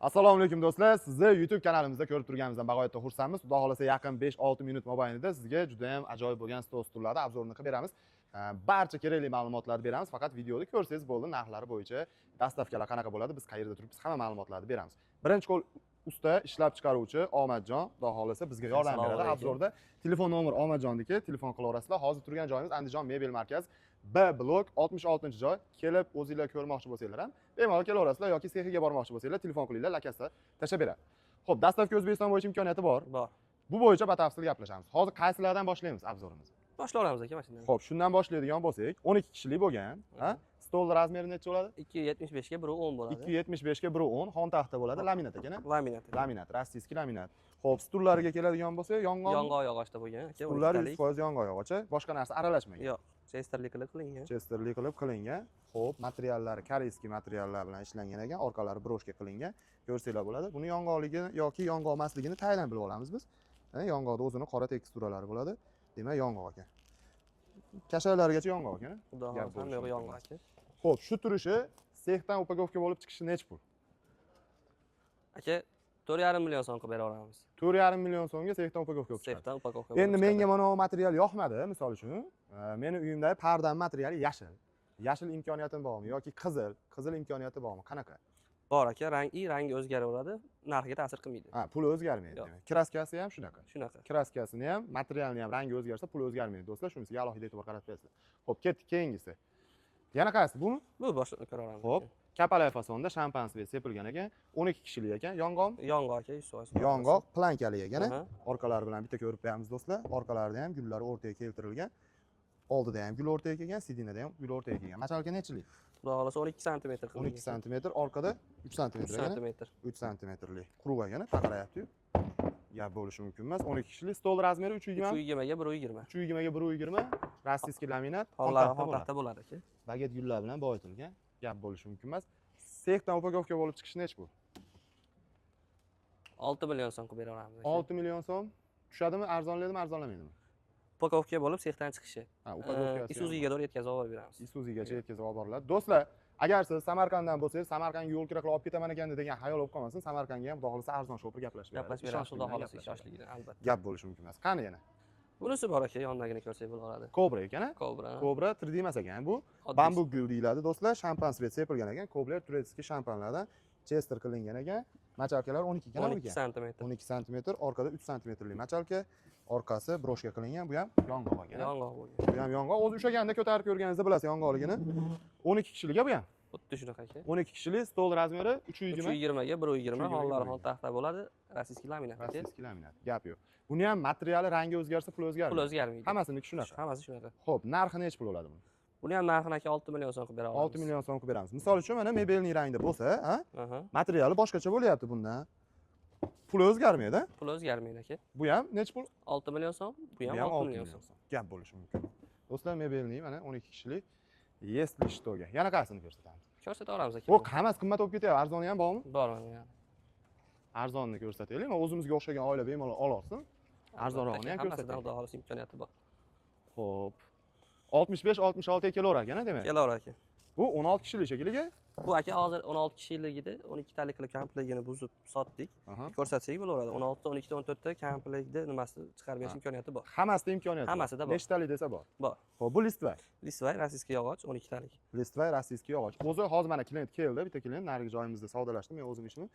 Assalomu alaykum do'stlar. Sizni YouTube kanalimizda ko'rib turganimizdan bag'oyatda xursandmiz. Xudo xolasa yaqin 5-6 minut mobaynida sizga juda ham ajoyib bo'lgan stol stullarni obzorini qilib beramiz. Barcha kerakli ma'lumotlarni beramiz. Faqat videoda ko'rsangiz bo'ldi, narxlari bo'yicha dastavkalar qanaqa bo'ladi, biz qayerda turibmiz, hamma ma'lumotlarni beramiz. Birinchi qo'l usta ishlab chiqaruvchi Omadjon, xudo xolasa bizga yordam beradi. Obzorda telefon nomeri Omadjonniki, telefon qilaverasizlar. Hozir turgan joyimiz Andijon mebel markaz B blok 66-joy. Kelib o'zingizlar ko'rmoqchi bo'lsanglar ham bemalol kelaverasizlar yoki sexiga bormoqchi bo'lsanglar telefon qilinglar, lakasida tashlab beradi. Xo'p, dastavka O'zbekiston bo'yicha imkoniyati bor. Bor. Bu bo'yicha batafsil gaplashamiz. Hozir qaysilardan boshlaymiz obzorimizni? Boshlayveramiz aka mashinadan. Xo'p, shundan boshlaydigan bo'lsak, 12 kishilik bo'lgan, ha? Stol razmeri necha bo'ladi? 275 ga 110 bo'ladi. 275 ga 110 xon taxta bo'ladi, laminat ekana? Laminat. Laminat, rossiyskiy laminat. Xo'p, stullariga keladigan bo'lsa, yong'oq. Yong'oq yog'ochda bo'lgan aka. Stullar 100% yong'oq yog'ochi, boshqa narsa aralashmagan. Yo'q, chesterli qilib qilingan. Chesterli qilib qilingan. Xo'p, materiallari koreyskiy materiallar bilan ishlangan ekan, orqalari broshka qilingan. Ko'rsanglar bo'ladi. Buni yong'oqligi yoki yong'oq emasligini tayinlab bilib olamiz biz. Yong'oqda o'zini qora teksturalari bo'ladi. Demak, yong'oq ekan. Kashalargacha yong'oq ekan. Xudo xolasa hamma yo'q yong'oq aka. Xo'p, shu turishi sexdan upakovka bo'lib chiqishi necha pul? Aka 4,5 million so'm qilib beraveramiz. 4,5 million so'mga sexdan upakovka bo'lib chiqadi. Sexdan upakovka. Endi menga mana bu material yoqmadi, misol uchun. Meni uyimdagi pardan materiali yashil. Yashil imkoniyatim bormi yoki qizil? Qizil imkoniyati bormi? Qanaqa? Bor aka, rangi o'zgaraveradi, narxiga ta'sir qilmaydi. Ha, puli o'zgarmaydi demak. Kraskasi ham shunaqa. Shunaqa. Kraskasini ham, materialni ham rangi o'zgarsa, puli o'zgarmaydi do'stlar. Shunisiga alohida e'tibor qaratib berasizlar. Xo'p, ketdik keyingisi. Yana qaysi? Bumi? Bu boshqa ko'raveramiz. Xo'p, kapalay fasonda shampan svet sepilgan ekan. 12 kishilik ekan. Yong'oqmi? Yong'oq aka, 100%. Yong'oq plankali ekan. Orqalari bilan bitta ko'rib beramiz do'stlar. Orqalarida ham gullari o'rtaga keltirilgan. Oldida ham gul o'rtaga kelgan, sidinada ham gul o'rtaga kelgan. Machalka nechilik? Xudo xolasa 12 sm qilingan. 12 sm, orqada 3 sm. 3 sm. 3 sm-lik. Quruq ekan, taqarayapti-yu. Gap bo'lishi mumkin emas. 12 kishilik stol razmeri 320. 320 ga 120. 320 ga 120. Rossiyskiy laminat. Xonlari xon taxta bo'ladi aka. Baget gullar bilan boyitilgan. Gap bo'lishi mumkin emas. Sexdan upakovka bo'lib chiqishi necha pul? 6 million so'm qilib beraveramiz. 6 million so'm. Tushadimi, arzonlaydimi, arzonlamaydimi? Upakovka bo'lib sexdan chiqishi. Ha, upakovkasi. Isuzuga doğru yetkazib olib beramiz. Isuzugacha yetkazib olib boriladi. Do'stlar, agar siz Samarqanddan bo'lsangiz, Samarqandga yo'l kira qilib olib ketaman ekan degan xayol bo'lib qolmasin, Samarqandga ham xudo xolasa arzon shopir gaplashib beradi. Gaplashib beramiz, xudo xolasa ishonchligidan albatta. Gap bo'lishi mumkin emas. Qani yana? Bunisi bor aka, yonidagini ko'rsak bo'laveradi. Cobra ekan, a? Cobra. Cobra 3D emas ekan bu. Bambuk gul deyiladi do'stlar. Shampan svet sepilgan ekan. Cobra turetskiy shampanlardan chester qilingan ekan. Machalkalar 12 ekan. 12 sm. 12 sm, orqada 3 sm-lik machalka. Orqasi broshka qilingan. Bu ham yong'oq ekan. Yong'oq bo'lgan. Bu ham yong'oq. O'zi o'shaganda ko'tarib ko'rganingizda bilasiz yong'oqligini. 12 kishilik bu ham. Xuddi shunaqa aka. 12 kishilik stol razmeri 320. 320 ga 120, xonlari xon taxta bo'ladi. Rossiyskiy laminat aka. Rossiyskiy laminat. Gap yo'q. Buni ham materiali rangi o'zgarsa, pul o'zgarmaydi. Pul o'zgarmaydi. Hammasiniki shunaqa. Hammasi shunaqa. Xo'p, narxi necha pul bo'ladi buni? Buni ham narxini aka 6 million so'm qilib beraveramiz. 6 million so'm qilib beramiz. Misol uchun mana mebelning rangida bo'lsa, ha? Materiali boshqacha bo'lyapti bundan. Pul o'zgarmaydi. Pul o'zgarmaydi aka. Bu ham necha pul? 6 million so'm, bu ham 6 million so'm. Gap bo'lishi mumkin. Do'stlar, mebelning mana 12 kishilik Yesli shtoga. Yana qaysini ko'rsatamiz? Ko'rsataveramiz aka. O, hammasi qimmat bo'lib ketyapti. Arzoni ham bormi? Bor mana. Arzonni ko'rsataylik. Men o'zimizga o'xshagan oila bemalol olsin. Arzonrog'ini ham ko'rsataylik. Xudo xolasa imkoniyati bor. Xo'p. 65-66 ga kelaverar ekan, demak. Kelaverar aka. Bu 16 kishilik shekilli. Bu aka hozir 16 kishiligida 12 talik qilib komplektini buzib sotdik. Ko'rsatsak bo'laveradi. 16 ta, 12 ta, 14 ta komplektda nimasi chiqarib berish imkoniyati bor. Hammasida imkoniyat bor. Hammasida bor. Nechtalik desa bor. Bor. Xo'p, bu Listvay. Listvay rossiyskiy yog'och 12 talik. Listvay rossiyskiy yog'och. O'zi hozir mana klient keldi, bitta klient narigi joyimizda savdolashdim, men o'zim ishim.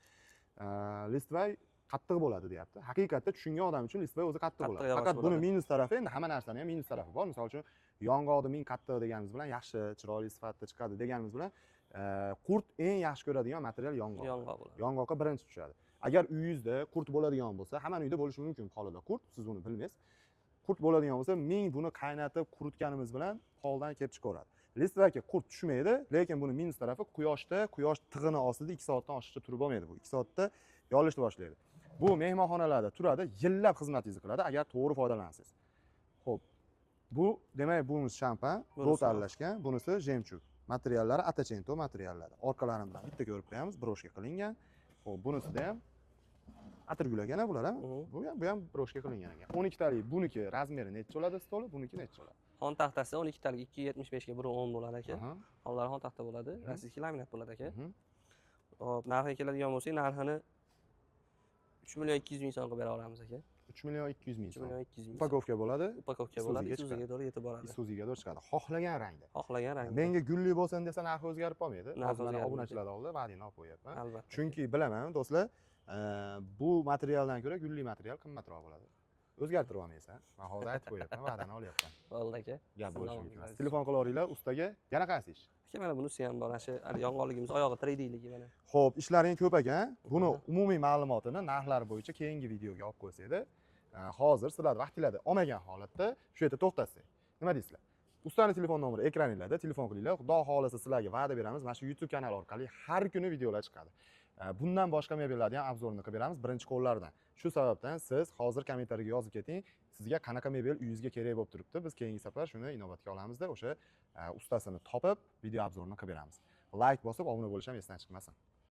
Listvay qattiq bo'ladi deyapti. Haqiqatda tushungan odam uchun Listvay o'zi qattiq bo'ladi. Faqat buni minus tarafi, endi hamma narsaning ham minus tarafi bor. Misol uchun, yong'oqni ming qattiq deganimiz bilan yaxshi, chiroyli sifatda chiqadi deganimiz bilan qurt eng yaxshi ko'radigan material yong'oq. Yong'oq bo'ladi. Yong'oqqa birinchi tushadi. Agar uyingizda qurt bo'ladigan bo'lsa, hamma uyda bo'lishi mumkin qolida qurt, siz uni bilmaysiz. Qurt bo'ladigan bo'lsa, ming buni qaynatib quritganimiz bilan holdan kelib chiqaveradi. Listvayga qurt tushmaydi, lekin buni minus tarafi quyoshda, quyosh tig'ini ostida 2 soatdan oshiqcha turib olmaydi bu. 2 soatda yolishni boshlaydi. Bu mehmonxonalarda turadi, yillab xizmatingizni qiladi agar to'g'ri foydalansangiz. Xo'p. Bu demak bunisi shampan, rot aralashgan, bunisi jemchug. Materiallari atachento materiallari. Orqalarini bilan bitta ko'rib qo'yamiz, broshka qilingan. Xo'p, bunisida ham atirgul ekan bular ham. Bu ham broshka qilingan ekan. 12 talik buniki razmeri necha bo'ladi stoli, buniki necha bo'ladi? Xon taxtasi 12 talik 275 ga 110 bo'ladi aka. Xonlari xon taxta bo'ladi, rossiyskiy laminat bo'ladi aka. Hop, narxiga keladigan bo'lsak, narxini 3.200.000 so'mga bera olamiz aka. 3.200.000 so'm. 3.200.000 so'm. Upakovka bo'ladi. Upakovka Isuzuga bo'ladi, chiqadi. Isuzuga doğru yetib boradi. Isuzuga doğru chiqadi. Xohlagan rangda. Xohlagan rangda. Menga gulli bo'lsin desa narxi o'zgarib qolmaydi. Narxi Hozir mana o'zgarmaydi. obunachilar oldida va'dani olib qo'yapman. Albatta. Chunki bilaman do'stlar, bu materialdan ko'ra gulli material qimmatroq bo'ladi. O'zgartirib olmaysan. Men hozir aytib qo'yapman, va'dani olyapman. Bo'ldi aka. Gap bo'lishi Salom. mumkin. Telefon qilaveringlar ustaga. Yana qaysi ish? Aka, mana bunisi ham bor. Ana shu yong'oqligimiz oyog'i 3D'ligi mana. Xo'p, ishlaring ko'p ekan. Buni umumiy ma'lumotini narxlar bo'yicha keyingi videoga olib qo'ysak-da, hozir sizlar vaqtinglarda olmagan holatda shu yerda to'xtatsak. Nima deysizlar? Ustaning telefon nomeri ekraninglarda, telefon qilinglar. Xudo xolasa sizlarga va'da beramiz. Mana shu YouTube kanali orqali har kuni videolar chiqadi. Bundan boshqa mebellarni ham obzorini qilib beramiz birinchi qo'llardan. Shu sababdan siz hozir kommentariyaga yozib keting, sizga qanaqa mebel uyingizga kerak bo'lib turibdi. Biz keyingi safar shuni inobatga olamizda, o'sha ustasini topib video obzorini qilib beramiz. Like bosib, obuna bo'lish ham esdan chiqmasin.